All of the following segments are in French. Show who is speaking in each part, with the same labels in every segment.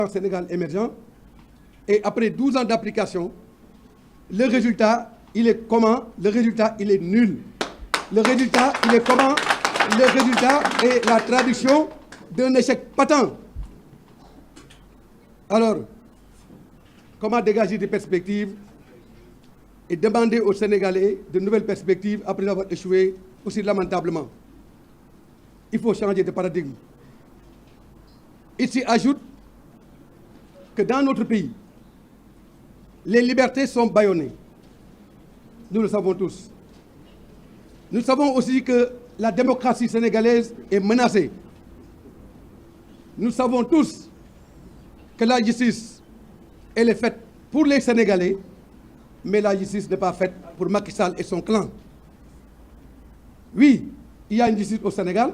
Speaker 1: Sénégal émergent. Et après 12 ans d'application, le résultat, il est comment? Le résultat, il est nul. Le résultat, il est comment? Le résultat est la traduction d'un échec patent. Alors, comment dégager des perspectives et demander aux Sénégalais de nouvelles perspectives après avoir échoué aussi lamentablement? Il faut changer de paradigme. Il s'y ajoute que dans notre pays, les libertés sont bâillonnées. Nous le savons tous. Nous savons aussi que la démocratie sénégalaise est menacée. Nous savons tous que la justice, elle est faite pour les Sénégalais, mais la justice n'est pas faite pour Macky Sall et son clan. Oui, il y a une justice au Sénégal,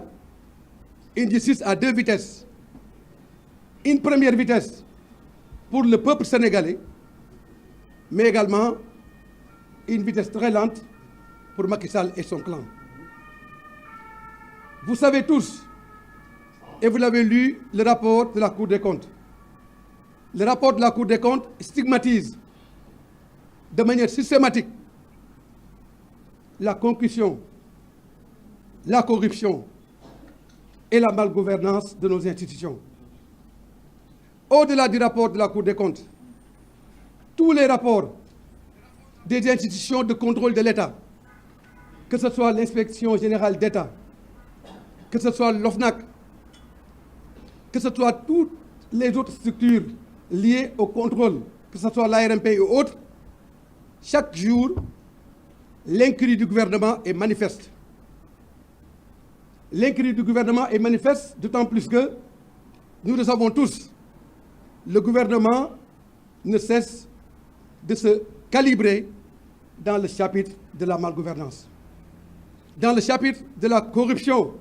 Speaker 1: une justice à deux vitesses. Une première vitesse pour le peuple sénégalais, mais également une vitesse très lente pour Macky Sall et son clan. Vous savez tous, et vous l'avez lu, le rapport de la Cour des comptes. Le rapport de la Cour des comptes stigmatise de manière systématique la concussion, la corruption et la malgouvernance de nos institutions. Au-delà du rapport de la Cour des comptes, tous les rapports des institutions de contrôle de l'État, que ce soit l'inspection générale d'État, que ce soit l'OFNAC, que ce soit toutes les autres structures liées au contrôle, que ce soit l'ARMP et autres, chaque jour, l'incurie du gouvernement est manifeste. L'incurie du gouvernement est manifeste, d'autant plus que, nous le savons tous, le gouvernement ne cesse de se calibrer dans le chapitre de la malgouvernance, dans le chapitre de la corruption,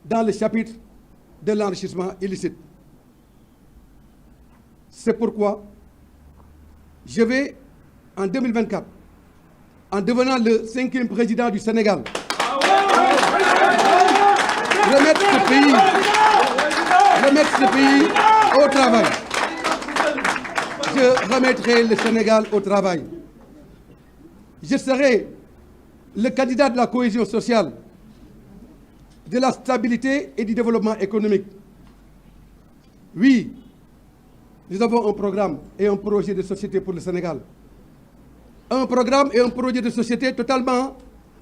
Speaker 1: dans le chapitre de l'enrichissement illicite. C'est pourquoi je vais, en 2024, en devenant le 5e président du Sénégal, remettre ce pays au travail. Je remettrai le Sénégal au travail. Je serai le candidat de la cohésion sociale, de la stabilité et du développement économique. Oui, nous avons un programme et un projet de société pour le Sénégal. Un programme et un projet de société totalement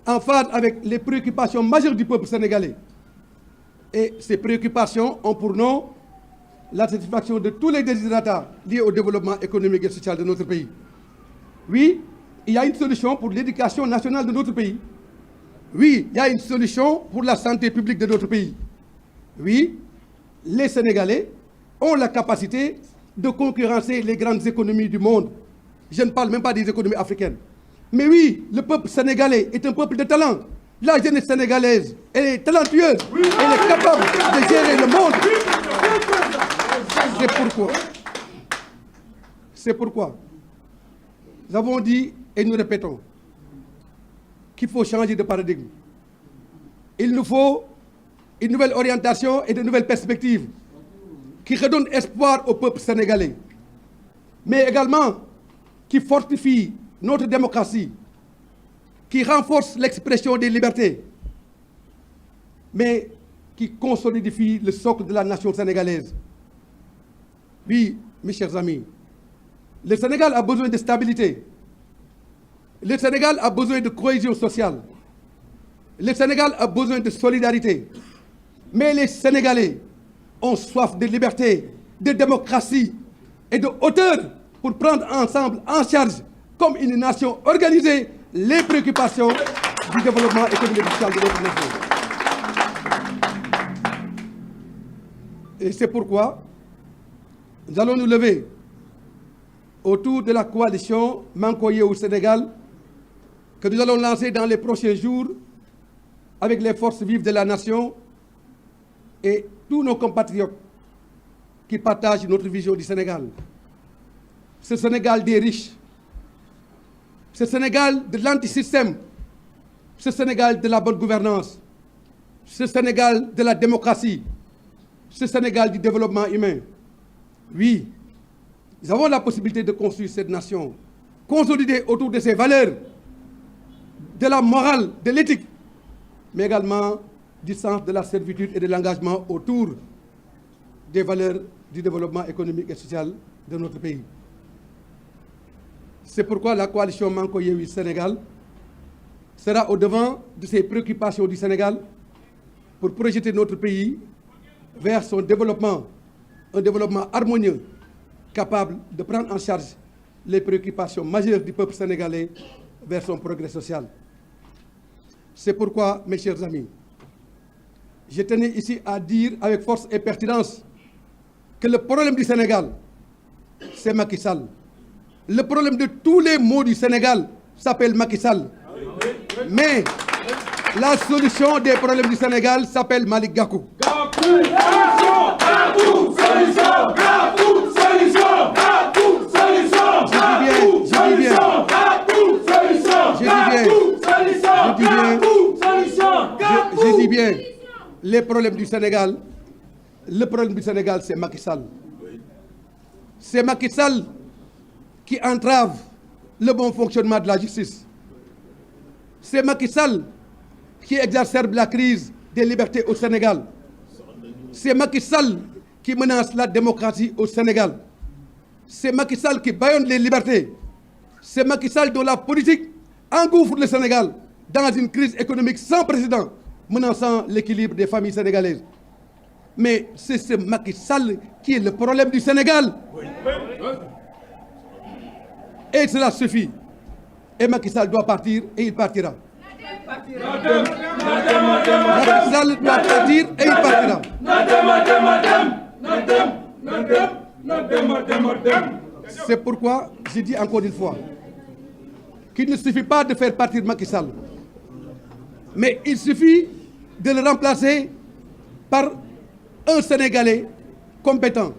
Speaker 1: en phase avec les préoccupations majeures du peuple sénégalais. Et ces préoccupations ont pour nom la satisfaction de tous les desiderata liés au développement économique et social de notre pays. Oui, il y a une solution pour l'éducation nationale de notre pays. Oui, il y a une solution pour la santé publique de notre pays. Oui, les Sénégalais ont la capacité de concurrencer les grandes économies du monde. Je ne parle même pas des économies africaines. Mais oui, le peuple sénégalais est un peuple de talent. La jeunesse sénégalaise, elle est talentueuse, elle est capable de gérer le monde. C'est pourquoi nous avons dit et nous répétons qu'il faut changer de paradigme. Il nous faut une nouvelle orientation et de nouvelles perspectives qui redonnent espoir au peuple sénégalais, mais également qui fortifient notre démocratie, qui renforce l'expression des libertés, mais qui consolidifie le socle de la nation sénégalaise. Oui, mes chers amis, le Sénégal a besoin de stabilité. Le Sénégal a besoin de cohésion sociale. Le Sénégal a besoin de solidarité. Mais les Sénégalais ont soif de liberté, de démocratie et de hauteur pour prendre ensemble en charge, comme une nation organisée, les préoccupations du développement économique et social de notre nation. Et c'est pourquoi nous allons nous lever autour de la coalition Manko Yewwi Sénégal que nous allons lancer dans les prochains jours avec les forces vives de la nation et tous nos compatriotes qui partagent notre vision du Sénégal. Ce Sénégal des riches, ce Sénégal de l'antisystème, ce Sénégal de la bonne gouvernance, ce Sénégal de la démocratie, ce Sénégal du développement humain. Oui, nous avons la possibilité de construire cette nation consolidée autour de ses valeurs, de la morale, de l'éthique, mais également du sens de la servitude et de l'engagement autour des valeurs du développement économique et social de notre pays. C'est pourquoi la coalition Manko Yewwi Sénégal sera au devant de ces préoccupations du Sénégal pour projeter notre pays vers son développement, un développement harmonieux, capable de prendre en charge les préoccupations majeures du peuple sénégalais vers son progrès social. C'est pourquoi, mes chers amis, je tenais ici à dire avec force et pertinence que le problème du Sénégal, c'est Macky Sall. Le problème de tous les maux du Sénégal s'appelle Macky Sall. Mais la solution des problèmes du Sénégal s'appelle Malick Gakou. Je dis bien, les problèmes du Sénégal, le problème du Sénégal, c'est Macky Sall. C'est Macky Sall qui entrave le bon fonctionnement de la justice. C'est Macky Sall qui exacerbe la crise des libertés au Sénégal. C'est Macky Sall qui menace la démocratie au Sénégal. C'est Macky Sall qui bâillonne les libertés. C'est Macky Sall dont la politique engouffre le Sénégal dans une crise économique sans précédent, menaçant l'équilibre des familles sénégalaises. Mais c'est ce Macky Sall qui est le problème du Sénégal. Et cela suffit. Et Macky Sall doit partir et il partira. Macky Sall doit partir et il partira. C'est pourquoi je dis encore une fois qu'il ne suffit pas de faire partir Macky Sall, mais il suffit de le remplacer par un Sénégalais compétent,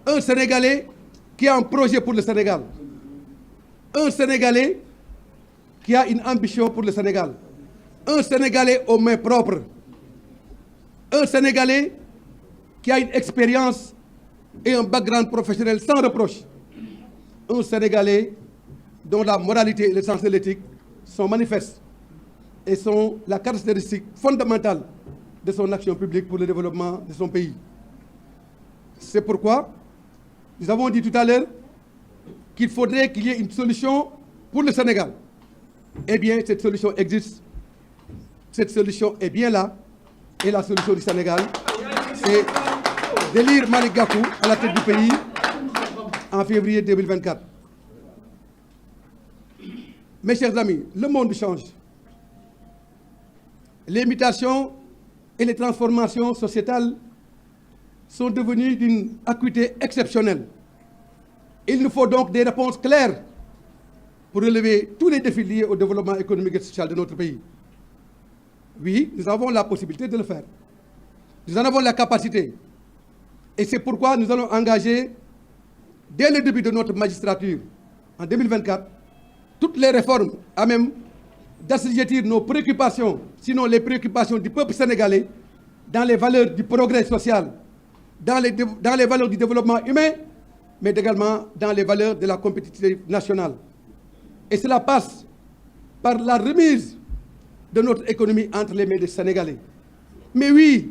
Speaker 1: un Sénégalais qui a un projet pour le Sénégal, un Sénégalais qui a une ambition pour le Sénégal, un Sénégalais aux mains propres, un Sénégalais qui a une expérience et un background professionnel sans reproche, un Sénégalais dont la moralité et le sens de l'éthique sont manifestes et sont la caractéristique fondamentale de son action publique pour le développement de son pays. C'est pourquoi nous avons dit tout à l'heure qu'il faudrait qu'il y ait une solution pour le Sénégal. Eh bien, cette solution existe. Cette solution est bien là. Et la solution du Sénégal, c'est d'élire Malick Gakou à la tête du pays en février 2024. Mes chers amis, le monde change. Les mutations et les transformations sociétales sont devenues d'une acuité exceptionnelle. Il nous faut donc des réponses claires pour relever tous les défis liés au développement économique et social de notre pays. Oui, nous avons la possibilité de le faire. Nous en avons la capacité. Et c'est pourquoi nous allons engager, dès le début de notre magistrature, en 2024, toutes les réformes à même d'assujettir nos préoccupations, sinon les préoccupations du peuple sénégalais, dans les valeurs du progrès social, dans les valeurs du développement humain, mais également dans les valeurs de la compétitivité nationale. Et cela passe par la remise de notre économie entre les mains des Sénégalais. Mais oui,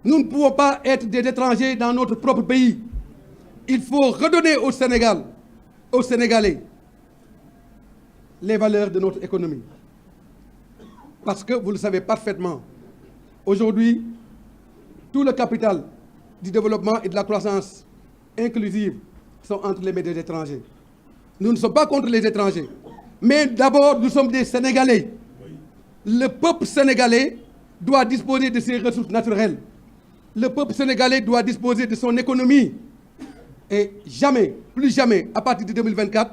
Speaker 1: nous ne pouvons pas être des étrangers dans notre propre pays. Il faut redonner au Sénégal, aux Sénégalais, les valeurs de notre économie. Parce que, vous le savez parfaitement, aujourd'hui, tout le capital du développement et de la croissance inclusive sont entre les mains des étrangers. Nous ne sommes pas contre les étrangers, mais d'abord, nous sommes des Sénégalais. Le peuple sénégalais doit disposer de ses ressources naturelles. Le peuple sénégalais doit disposer de son économie. Et jamais, plus jamais, à partir de 2024,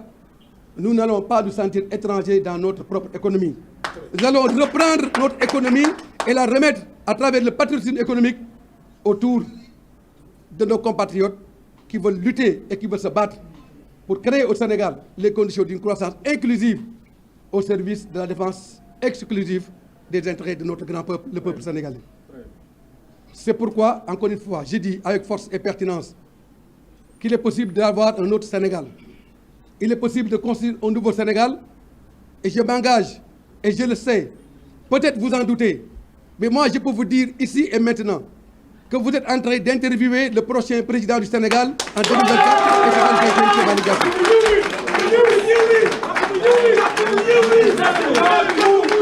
Speaker 1: nous n'allons pas nous sentir étrangers dans notre propre économie. Nous allons reprendre notre économie et la remettre à travers le patriotisme économique autour de nos compatriotes qui veulent lutter et qui veulent se battre pour créer au Sénégal les conditions d'une croissance inclusive au service de la défense exclusive des intérêts de notre grand peuple, le peuple sénégalais. C'est pourquoi, encore une fois, je dis avec force et pertinence qu'il est possible d'avoir un autre Sénégal. Il est possible de construire un nouveau Sénégal. Et je m'engage, et je le sais, peut-être vous en doutez, mais moi je peux vous dire ici et maintenant que vous êtes en train d'interviewer le prochain président du Sénégal en 2024 et c'est en train de